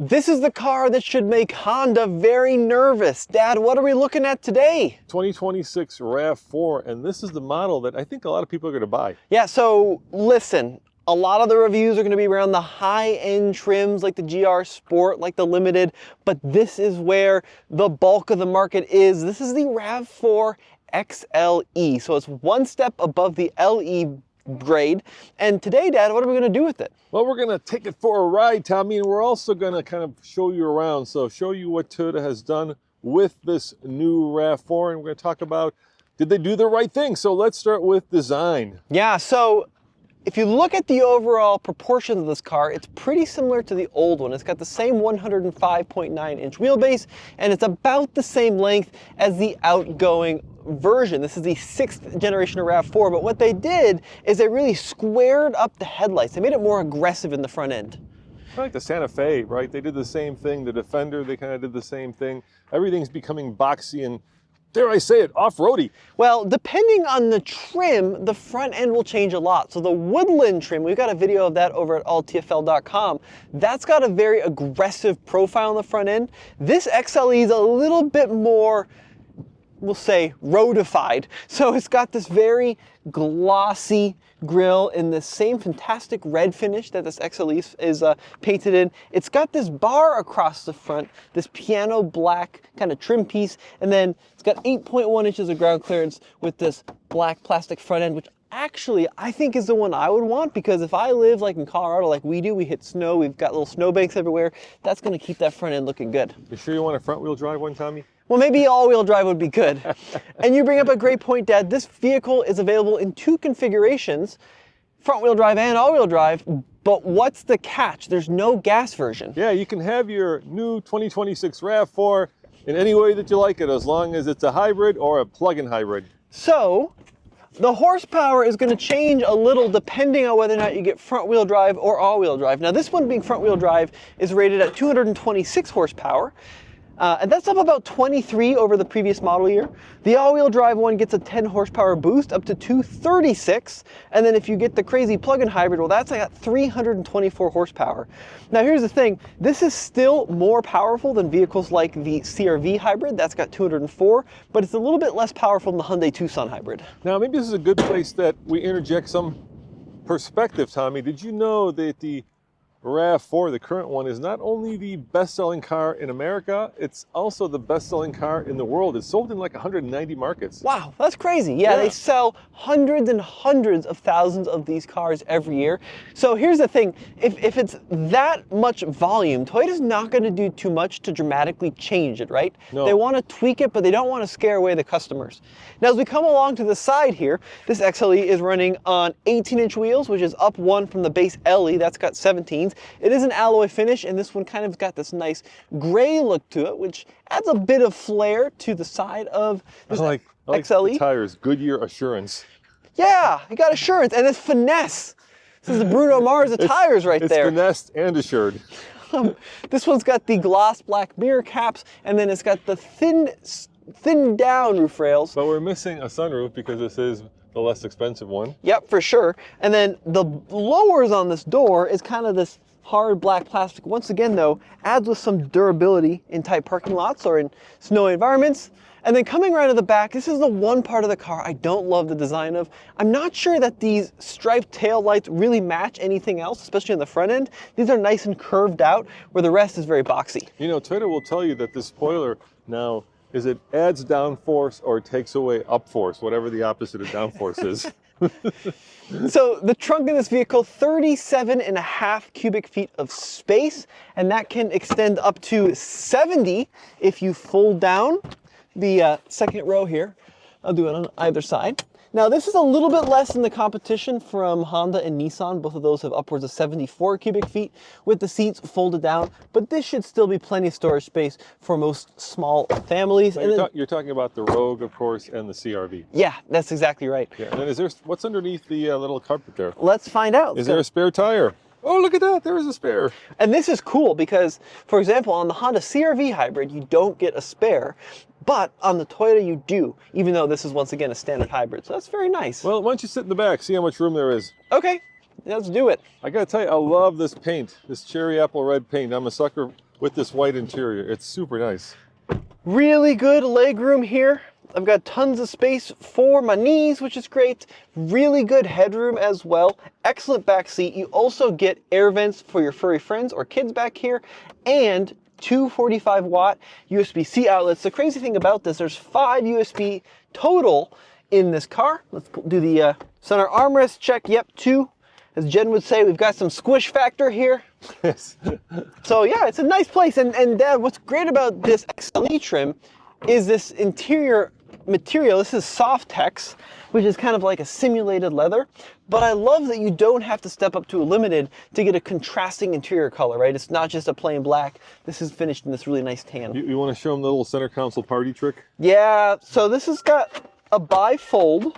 This is the car that should make Honda very nervous. Dad, what are we looking at today? 2026 RAV4, and this is the model that I think a lot of people are going to buy. Yeah, so listen, a lot of the reviews are going to be around the high-end trims like the GR Sport, like the Limited, but this is where the bulk of the market is. This is the RAV4 XLE, so it's one step above the LE grade. And today, Dad, what are we going to do with it? Well, we're going to take it for a ride, Tommy, and we're also going to kind of show you around. So show you what Toyota has done with this new RAV4, and we're going to talk about, did they do the right thing? So let's start with design. Yeah, so if you look at the overall proportions of this car, it's pretty similar to the old one. It's got the same 105.9-inch wheelbase, and it's about the same length as the outgoing version. This is the 6th generation of RAV4, but what they did is they really squared up the headlights. They made it more aggressive in the front end. I like the Santa Fe, right? They did the same thing. The Defender, they kind of did the same thing. Everything's becoming boxy and, dare I say it, off-roady. Well, depending on the trim, the front end will change a lot. So the Woodland trim, we've got a video of that over at alltfl.com. That's got a very aggressive profile on the front end. This XLE is a little bit more, we'll say, roadified. So it's got this very glossy grille in the same fantastic red finish that this XLE is painted in. It's got this bar across the front, this piano black kind of trim piece, and then it's got 8.1 inches of ground clearance with this black plastic front end, which actually I think is the one I would want, because if I live like in Colorado like we do, we hit snow, we've got little snowbanks everywhere, that's going to keep that front end looking good. You sure you want a front-wheel drive one, Tommy? Well, maybe all-wheel drive would be good. And you bring up a great point, Dad. This vehicle is available in 2 configurations, front-wheel drive and all-wheel drive, but what's the catch? There's no gas version. Yeah, you can have your new 2026 RAV4 in any way that you like it, as long as it's a hybrid or a plug-in hybrid. So the horsepower is going to change a little depending on whether or not you get front-wheel drive or all-wheel drive. Now, this one being front-wheel drive is rated at 226 horsepower. And that's up about 23 over the previous model year. The all-wheel drive one gets a 10 horsepower boost up to 236. And then if you get the crazy plug-in hybrid, well, that's at 324 horsepower. Now here's the thing, this is still more powerful than vehicles like the CR-V hybrid, that's got 204, but it's a little bit less powerful than the Hyundai Tucson hybrid. Now, maybe this is a good place that we interject some perspective, Tommy. Did you know that the RAV4, the current one, is not only the best-selling car in America, it's also the best-selling car in the world. It's sold in like 190 markets. Wow, that's crazy. Yeah, they sell hundreds and hundreds of thousands of these cars every year. So here's the thing, if it's that much volume, Toyota's not going to do too much to dramatically change it, right? No. They want to tweak it, but they don't want to scare away the customers. Now, as we come along to the side here, this XLE is running on 18-inch wheels, which is up 1 from the base LE, that's got 17s. It is an alloy finish, and this one kind of got this nice gray look to it, which adds a bit of flair to the side of this I like XLE. the tires, Goodyear Assurance. Yeah, you got assurance, and it's finesse. This is the Bruno Mars of tires right there. It's finessed and assured. This one's got the gloss black mirror caps, and then it's got the thin down roof rails. But we're missing a sunroof because this is the less expensive one. Yep, for sure. And then the lowers on this door is kind of this hard black plastic. Once again, though, adds with some durability in tight parking lots or in snowy environments. And then coming around to the back, this is the one part of the car I don't love the design of. I'm not sure that these striped tail lights really match anything else, especially on the front end. These are nice and curved out, where the rest is very boxy. You know, Toyota will tell you that this spoiler now is it adds downforce or takes away upforce, whatever the opposite of downforce is. So the trunk in this vehicle, 37.5 cubic feet of space, and that can extend up to 70 if you fold down the second row here. I'll do it on either side. Now this is a little bit less than the competition from Honda and Nissan. Both of those have upwards of 74 cubic feet with the seats folded down, but this should still be plenty of storage space for most small families. So you're talking about the Rogue, of course, and the CR-V. Yeah, that's exactly right. Yeah, and then what's underneath the little carpet there? Let's find out. Is there a spare tire? Oh, look at that, there is a spare. And this is cool because, for example, on the Honda CR-V hybrid, you don't get a spare, but on the Toyota you do, even though this is once again a standard hybrid. So that's very nice. Well, why don't you sit in the back, see how much room there is. Okay. let's do it. I gotta tell you, I love this paint, this cherry apple red paint. I'm a sucker with this white interior. It's super nice. Really good legroom here. I've got tons of space for my knees, which is great. Really good headroom as well. Excellent back seat. You also get air vents for your furry friends or kids back here, and 245-watt USB-C outlets. The crazy thing about this, there's 5 USB total in this car. Let's do the center armrest check. Yep, 2. As Jen would say, we've got some squish factor here. Yes. So yeah, it's a nice place. And Dad, what's great about this XLE trim is this interior material. This is Softex, which is kind of like a simulated leather. But I love that you don't have to step up to a limited to get a contrasting interior color, right? It's not just a plain black. This is finished in this really nice tan. You want to show them the little center console party trick? Yeah, so this has got a bifold,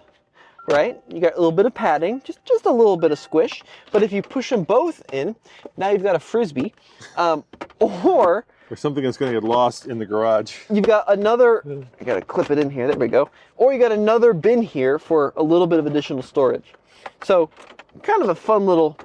right? You got a little bit of padding, just a little bit of squish. But if you push them both in, now you've got a Frisbee. Or something that's going to get lost in the garage. You've got another, I got to clip it in here, there we go. Or you got another bin here for a little bit of additional storage. So kind of a fun little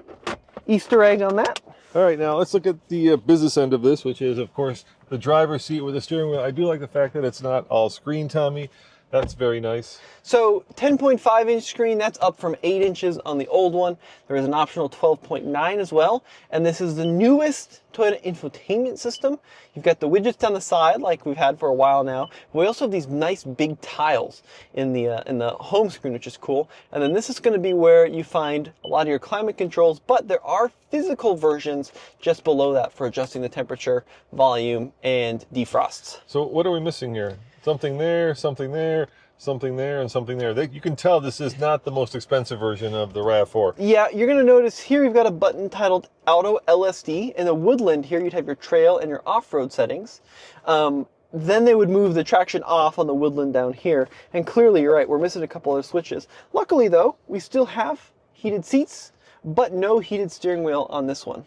Easter egg on that. All right, now let's look at the business end of this, which is, of course, the driver's seat with the steering wheel. I do like the fact that it's not all screen, Tommy. That's very nice. So 10.5-inch screen, that's up from 8 inches on the old one. There is an optional 12.9 as well. And this is the newest Toyota infotainment system. You've got the widgets down the side like we've had for a while now. We also have these nice big tiles in the home screen, which is cool. And then this is going to be where you find a lot of your climate controls, but there are physical versions just below that for adjusting the temperature, volume, and defrosts. So what are we missing here? Something there, something there, something there, and something there. You can tell this is not the most expensive version of the RAV4. Yeah, you're going to notice here you've got a button titled Auto LSD. In the Woodland here, you'd have your trail and your off-road settings. Then they would move the traction off on the Woodland down here. And clearly, you're right, we're missing a couple other switches. Luckily, though, we still have heated seats, but no heated steering wheel on this one.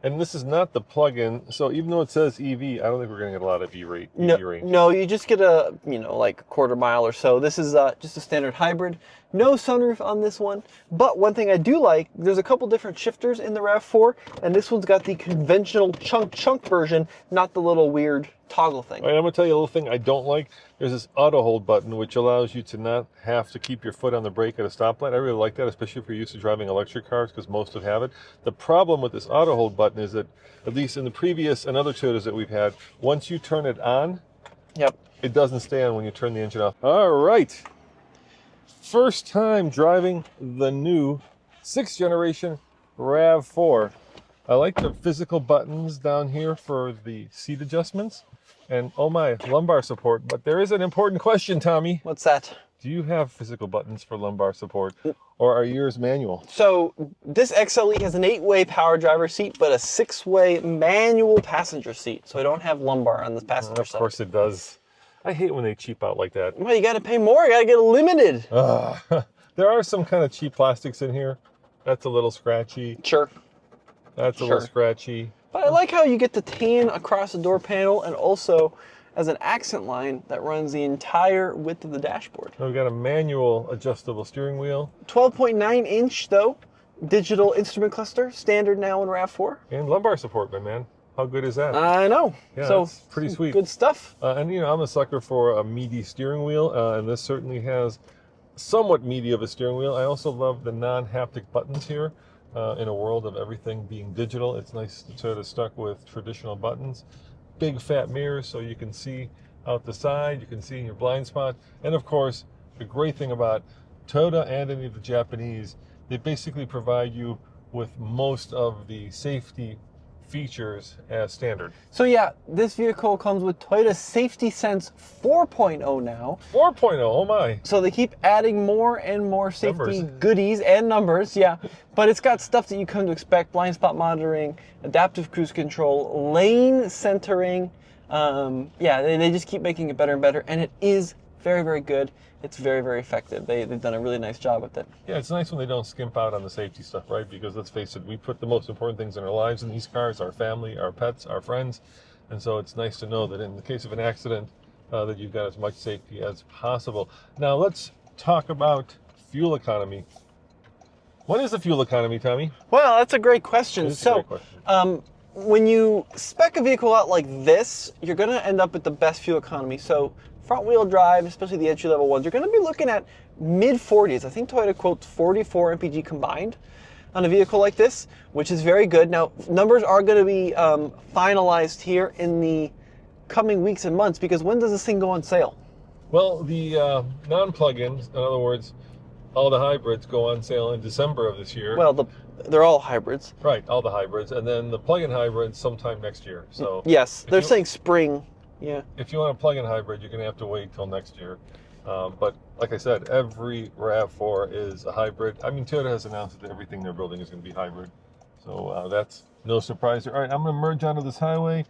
And this is not the plug-in, so even though it says EV, I don't think we're going to get a lot of EV range. No, you just get a, like a quarter mile or so. This is just a standard hybrid. No sunroof on this one. But one thing I do like, there's a couple different shifters in the RAV4, and this one's got the conventional chunk version, not the little weird toggle thing. All right, I'm going to tell you a little thing I don't like. There's this auto hold button, which allows you to not have to keep your foot on the brake at a stoplight. I really like that, especially if you're used to driving electric cars, because most of have it. The problem with this auto hold button is that, at least in the previous and other Toyotas that we've had, once you turn it on, it doesn't stay on when you turn the engine off. All right. First time driving the new 6th generation RAV4. I like the physical buttons down here for the seat adjustments. And oh my, lumbar support. But there is an important question, Tommy. What's that? Do you have physical buttons for lumbar support, or are yours manual? So this XLE has an 8-way power driver seat, but a 6-way manual passenger seat. So I don't have lumbar on the passenger side. Of course it does. I hate when they cheap out like that. Well, you got to pay more. You got to get a limited. There are some kind of cheap plastics in here. That's a little scratchy. Sure. That's a little scratchy. But I like how you get the tan across the door panel, and also as an accent line that runs the entire width of the dashboard. We've got a manual adjustable steering wheel. 12.9-inch though, digital instrument cluster, standard now in RAV4. And lumbar support, my man. How good is that? I know. Yeah, so that's pretty sweet. Good stuff. And I'm a sucker for a meaty steering wheel, and this certainly has somewhat meaty of a steering wheel. I also love the non-haptic buttons here. In a world of everything being digital, it's nice to sort of stuck with traditional buttons. Big fat mirrors so you can see out the side, you can see in your blind spot. And of course, the great thing about Toyota and any of the Japanese, they basically provide you with most of the safety features as standard. So yeah, this vehicle comes with Toyota Safety Sense 4.0 now. 4.0, oh my. So they keep adding more and more safety goodies and numbers, yeah. But it's got stuff that you come to expect: blind spot monitoring, adaptive cruise control, lane centering. Yeah, they just keep making it better and better, and it is very, very good. It's very, very effective. They've done a really nice job with it. Yeah, it's nice when they don't skimp out on the safety stuff, right? Because let's face it, we put the most important things in our lives in these cars: our family, our pets, our friends. And so it's nice to know that in the case of an accident, that you've got as much safety as possible. Now let's talk about fuel economy. What is the fuel economy, Tommy? Well, that's a great question. It's a great question. When you spec a vehicle out like this, you're going to end up with the best fuel economy. So front-wheel drive, especially the entry-level ones, you're going to be looking at mid-40s. I think Toyota quotes 44 mpg combined on a vehicle like this, which is very good. Now, numbers are going to be finalized here in the coming weeks and months, because when does this thing go on sale? Well, the non-plug-ins, in other words, all the hybrids go on sale in December of this year. Well, they're all hybrids. Right, all the hybrids, and then the plug-in hybrids sometime next year. So yes, they're saying spring. Yeah. If you want a plug-in hybrid, you're going to have to wait till next year. But like I said, every RAV4 is a hybrid. I mean, Toyota has announced that everything they're building is going to be hybrid. So that's no surprise there. All right, I'm going to merge onto this highway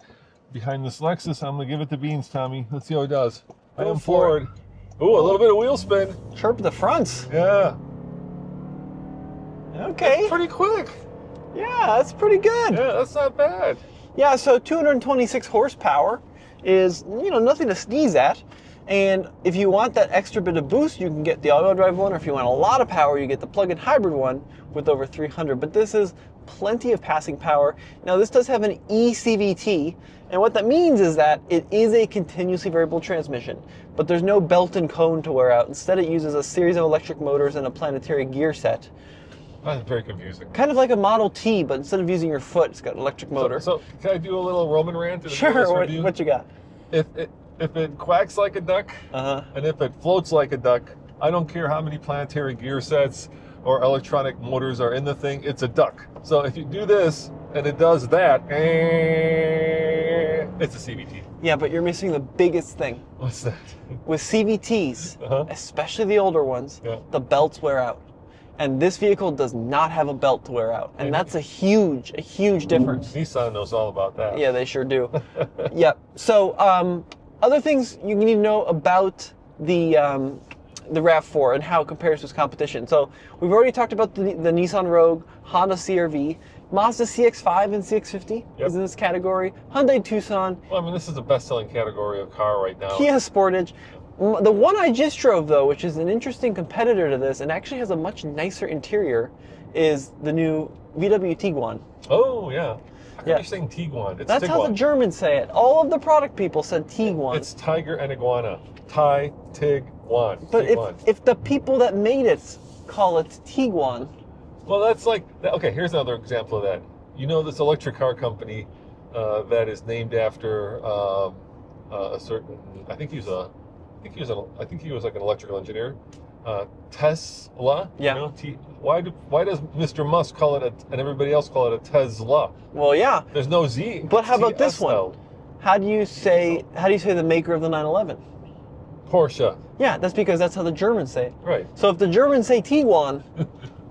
behind this Lexus. I'm going to give it the beans, Tommy. Let's see how it does. I am forward. Ooh, a little bit of wheel spin. Chirp the fronts. Yeah. Okay. That's pretty quick. Yeah, that's pretty good. Yeah, that's not bad. Yeah, so 226 horsepower is, nothing to sneeze at. And if you want that extra bit of boost, you can get the all-wheel drive one, or if you want a lot of power, you get the plug-in hybrid one with over 300. But this is plenty of passing power. Now, this does have an eCVT, and what that means is that it is a continuously variable transmission, but there's no belt and cone to wear out. Instead, it uses a series of electric motors and a planetary gear set. That's very confusing. Kind of like a Model T, but instead of using your foot, it's got an electric motor. So can I do a little Roman rant? Sure, what you got? If it quacks like a duck, and if it floats like a duck, I don't care how many planetary gear sets or electronic motors are in the thing, it's a duck. So if you do this, and it does that, it's a CVT. Yeah, but you're missing the biggest thing. What's that? With CVTs, especially the older ones, the belts wear out. And this vehicle does not have a belt to wear out. And that's a huge difference. Nissan knows all about that. Yeah, they sure do. Yeah. So, other things you need to know about the RAV4 and how it compares to its competition. So, we've already talked about the Nissan Rogue, Honda CR-V, Mazda CX-5 and CX-50 is in this category, Hyundai Tucson. Well, I mean, this is the best-selling category of car right now. Kia Sportage. The one I just drove, though, which is an interesting competitor to this and actually has a much nicer interior, is the new VW Tiguan. Oh, yeah. How come you're saying Tiguan? It's That's Tiguan. how the Germans say it. All of the product people said Tiguan. It's tiger and iguana. Tiguan. But Tiguan. if the people that made it call it Tiguan... Well, that's like... Okay, here's another example of that. You know this electric car company that is named after a certain... I think he was like an electrical engineer. Tesla. Yeah. You know, why does Mr. Musk call it and everybody else call it a Tesla? Well, yeah. There's no Z. But how about this one? How do you say the maker of the 911? Porsche. Yeah, that's because that's how the Germans say it. Right. So if the Germans say Tiguan,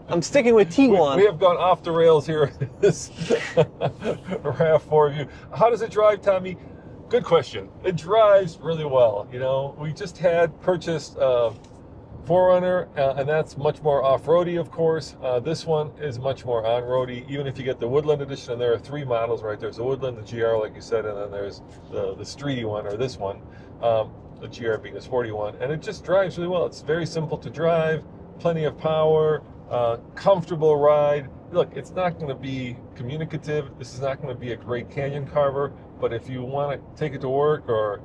I'm sticking with Tiguan. We have gone off the rails here in this RAV4 review. How does it drive, Tommy? Good question. It drives really well. You know, we just had purchased 4Runner, and that's much more off-roady, of course. This one is much more on-roady, even if you get the Woodland Edition, and there are three models, right? There's the Woodland, the GR, like you said, and then there's the streety one, or this one, the GR being the sporty one, and it just drives really well. It's very simple to drive, plenty of power, comfortable ride. Look, it's not going to be communicative. This is not going to be a great canyon carver, but if you want to take it to work or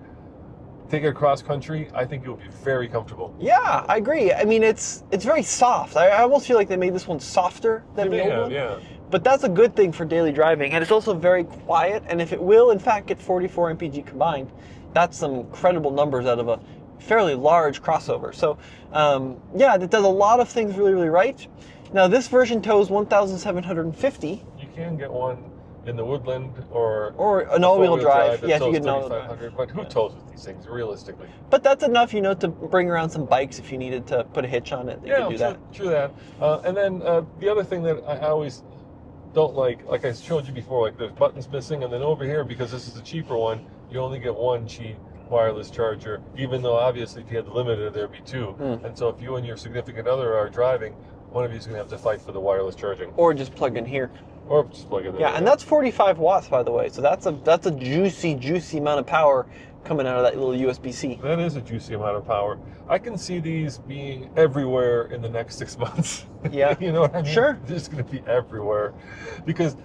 take it across country, I think you'll be very comfortable. Yeah, I agree. I mean, it's very soft. I almost feel like they made this one softer than the old one. Yeah. But that's a good thing for daily driving, and it's also very quiet. And if it will, in fact, get 44 mpg combined, that's some incredible numbers out of a fairly large crossover. So, yeah, it does a lot of things really, really right. Now, this version tows 1,750. You can get one in the Woodland or an all-wheel drive. Yeah, if you get an all-wheel drive. But who tows with these things, realistically? But that's enough, you know, to bring around some bikes if you needed to put a hitch on it. You can do that. True that. And then the other thing that I always don't like I showed you before, like there's buttons missing, and then over here, because this is a cheaper one, you only get one cheap wireless charger, even though obviously if you had the limited, there'd be two. And so if you and your significant other are driving, one of you is going to have to fight for the wireless charging. Or just plug in here. Or just plug in there. Yeah, and that's 45 watts, by the way. So that's a juicy amount of power coming out of that little USB-C. That is a juicy amount of power. I can see these being everywhere in the next 6 months. Yeah. You know what I mean? Sure. They're just going to be everywhere. Because,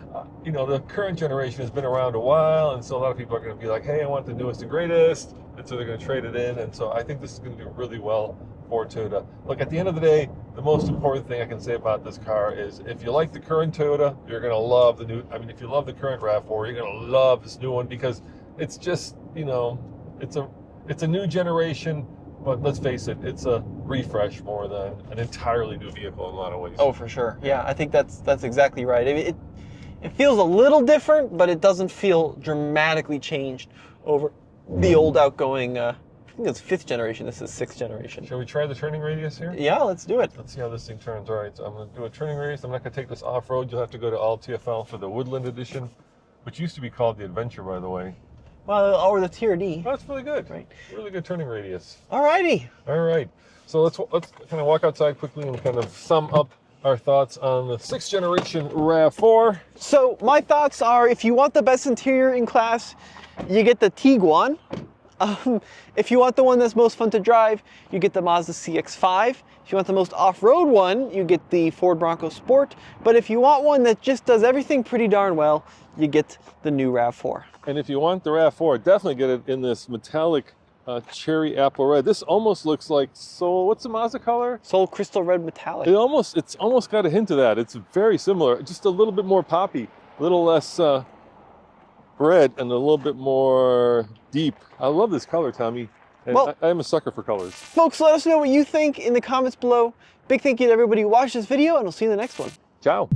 you know, the current generation has been around a while, and so a lot of people are going to be like, hey, I want the newest and greatest, and so they're going to trade it in, and so I think this is going to do really well for Toyota. Look, at the end of the day, the most important thing I can say about this car is if you like the current Toyota, you're going to love the new, I mean, if you love the current RAV4, you're going to love this new one because it's just, you know, it's a new generation, but let's face it, it's a refresh more than an entirely new vehicle in a lot of ways. Oh, for sure. Yeah, I think that's exactly right. It feels a little different, but it doesn't feel dramatically changed over the old outgoing, I think it's 5th generation, this is 6th generation. Shall we try the turning radius here? Yeah, let's do it. Let's see how this thing turns. All right, so I'm going to do a turning radius. I'm not going to take this off-road. You'll have to go to all TFL for the Woodland Edition, which used to be called the Adventure, by the way. Well, or the TRD. Oh, that's really good. Right. Really good turning radius. Alrighty. All right. So let's kind of walk outside quickly and kind of sum up our thoughts on the 6th generation RAV4. So my thoughts are, if you want the best interior in class, you get the Tiguan. If you want the one that's most fun to drive, you get the Mazda CX-5. If you want the most off-road one, you get the Ford Bronco Sport. But if you want one that just does everything pretty darn well, you get the new RAV4. And if you want the RAV4, definitely get it in this metallic cherry apple red. This almost looks like Soul. What's the Mazda color? Soul Crystal Red Metallic. It's almost got a hint of that. It's very similar, just a little bit more poppy, a little less red, and a little bit more deep. I love this color, Tommy. And well, I'm a sucker for colors. Folks, let us know what you think in the comments below. Big thank you to everybody who watched this video, and we'll see you in the next one. Ciao.